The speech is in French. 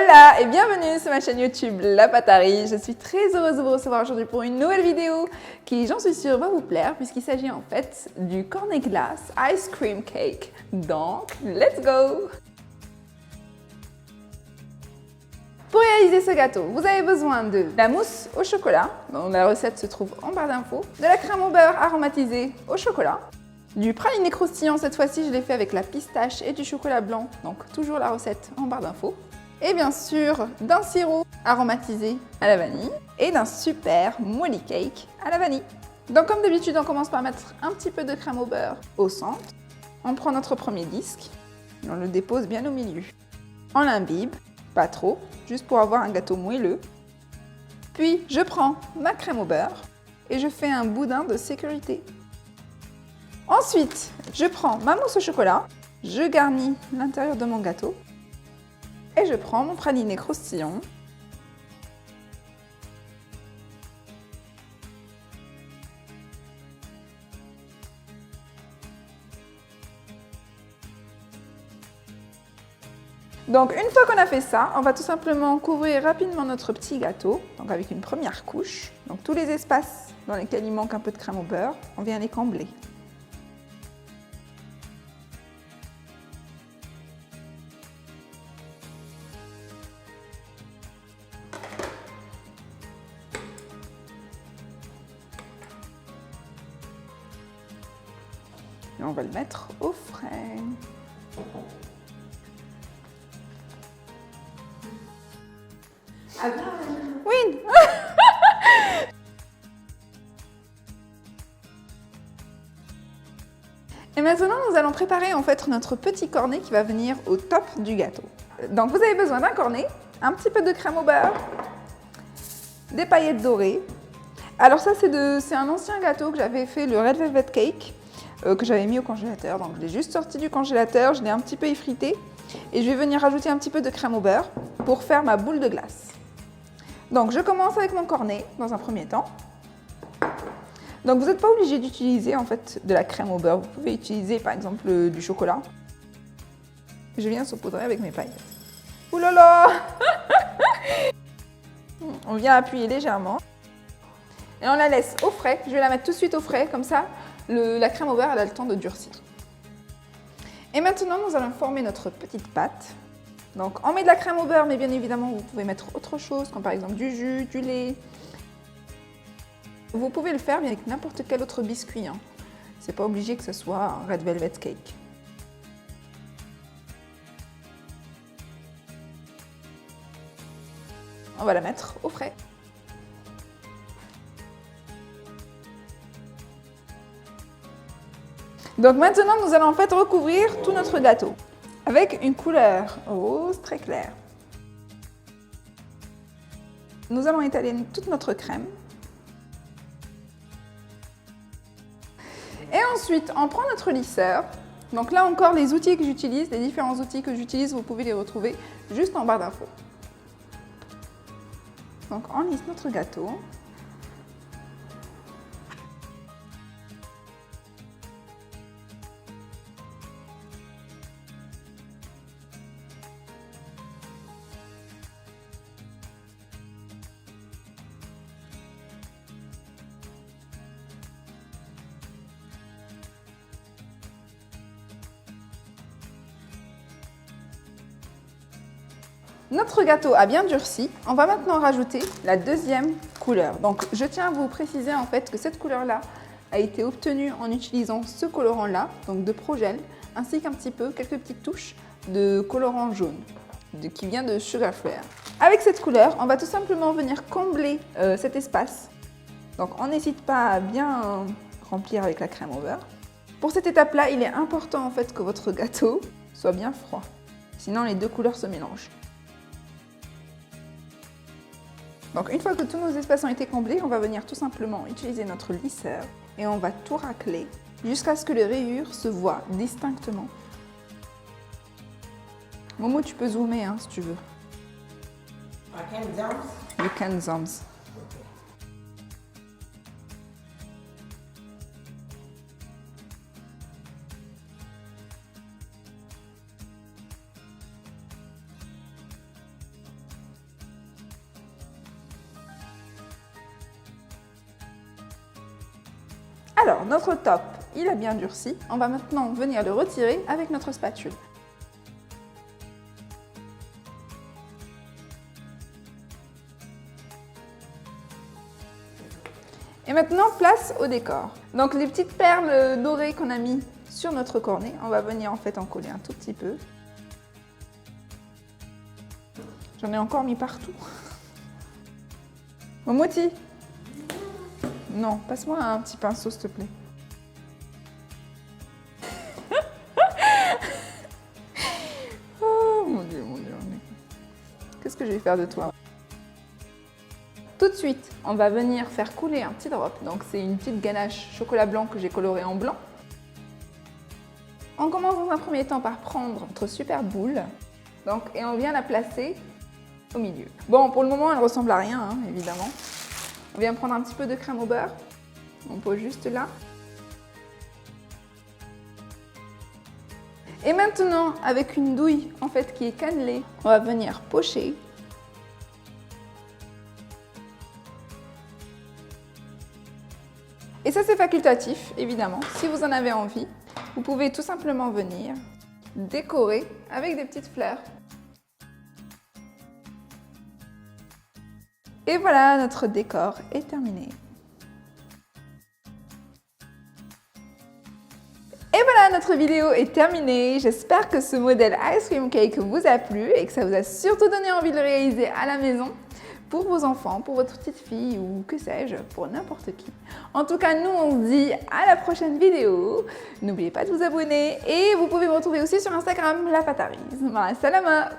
Hola et bienvenue sur ma chaîne YouTube La Pâtarie. Je suis très heureuse de vous recevoir aujourd'hui pour une nouvelle vidéo qui, j'en suis sûre, va vous plaire puisqu'il s'agit en fait du cornet glace ice cream cake. Donc, let's go! Pour réaliser ce gâteau, vous avez besoin de la mousse au chocolat, dont la recette se trouve en barre d'infos, de la crème au beurre aromatisée au chocolat, du praliné croustillant, cette fois-ci je l'ai fait avec la pistache et du chocolat blanc, donc toujours la recette en barre d'infos, et bien sûr d'un sirop aromatisé à la vanille et d'un super molly cake à la vanille. Donc comme d'habitude, on commence par mettre un petit peu de crème au beurre au centre, on prend notre premier disque et on le dépose bien au milieu. On l'imbibe, pas trop, juste pour avoir un gâteau moelleux. Puis je prends ma crème au beurre et je fais un boudin de sécurité. Ensuite, je prends ma mousse au chocolat, je garnis l'intérieur de mon gâteau et je prends mon praliné croustillant. Donc une fois qu'on a fait ça, on va tout simplement couvrir rapidement notre petit gâteau, donc avec une première couche. Donc tous les espaces dans lesquels il manque un peu de crème au beurre, on vient les combler. Et on va le mettre au frais. Ah bien, Oui. Et maintenant, nous allons préparer en fait notre petit cornet qui va venir au top du gâteau. Donc vous avez besoin d'un cornet, un petit peu de crème au beurre, des paillettes dorées. Alors ça c'est un ancien gâteau que j'avais fait, le Red Velvet Cake, que j'avais mis au congélateur. Donc je l'ai juste sorti du congélateur, je l'ai un petit peu effrité et je vais venir rajouter un petit peu de crème au beurre pour faire ma boule de glace. Donc je commence avec mon cornet dans un premier temps. Donc vous n'êtes pas obligé d'utiliser en fait de la crème au beurre, vous pouvez utiliser par exemple du chocolat. Je viens saupoudrer avec mes paillettes. Ouh là là. On vient appuyer légèrement et on la laisse au frais. Je vais la mettre tout de suite au frais, comme ça la crème au beurre elle a le temps de durcir. Et maintenant nous allons former notre petite pâte. Donc on met de la crème au beurre, mais bien évidemment vous pouvez mettre autre chose, comme par exemple du jus, du lait. Vous pouvez le faire avec n'importe quel autre biscuit. Hein. C'est pas obligé que ce soit un Red Velvet Cake. On va la mettre au frais. Donc maintenant, nous allons en fait recouvrir tout notre gâteau avec une couleur rose très claire. Nous allons étaler toute notre crème. Et ensuite, on prend notre lisseur. Donc là encore, les outils que j'utilise, les différents outils que j'utilise, vous pouvez les retrouver juste en barre d'infos. Donc on lisse notre gâteau. Notre gâteau a bien durci, on va maintenant rajouter la deuxième couleur. Donc je tiens à vous préciser en fait que cette couleur-là a été obtenue en utilisant ce colorant-là, donc de Progel, ainsi qu'un petit peu, quelques petites touches de colorant jaune, qui vient de Sugar Flare. Avec cette couleur, on va tout simplement venir combler cet espace. Donc on n'hésite pas à bien remplir avec la crème au beurre. Pour cette étape-là, il est important en fait que votre gâteau soit bien froid, sinon les deux couleurs se mélangent. Donc une fois que tous nos espaces ont été comblés, on va venir tout simplement utiliser notre lisseur et on va tout racler jusqu'à ce que les rayures se voient distinctement. Momo, tu peux zoomer hein, si tu veux. I can zoom. You can zoom. Alors, notre top, il a bien durci. On va maintenant venir le retirer avec notre spatule. Et maintenant, place au décor. Donc les petites perles dorées qu'on a mis sur notre cornet, on va venir en fait en coller un tout petit peu. J'en ai encore mis partout. Momoti. Non, passe-moi un petit pinceau s'il te plaît. Oh mon Dieu, mon Dieu. Qu'est-ce que je vais faire de toi ? Tout de suite, on va venir faire couler un petit drop. Donc c'est une petite ganache chocolat blanc que j'ai colorée en blanc. On commence dans un premier temps par prendre notre super boule. Donc, et on vient la placer au milieu. Bon, pour le moment, elle ressemble à rien, hein, évidemment. On vient prendre un petit peu de crème au beurre. On pose juste là. Et maintenant, avec une douille en fait qui est cannelée, on va venir pocher. Et ça, c'est facultatif, évidemment. Si vous en avez envie, vous pouvez tout simplement venir décorer avec des petites fleurs. Et voilà, notre décor est terminé. Et voilà, notre vidéo est terminée. J'espère que ce modèle Ice Cream Cake vous a plu et que ça vous a surtout donné envie de le réaliser à la maison. Pour vos enfants, pour votre petite fille ou que sais-je, pour n'importe qui. En tout cas, nous on se dit à la prochaine vidéo. N'oubliez pas de vous abonner et vous pouvez me retrouver aussi sur Instagram, La Fatarise. Ma salama!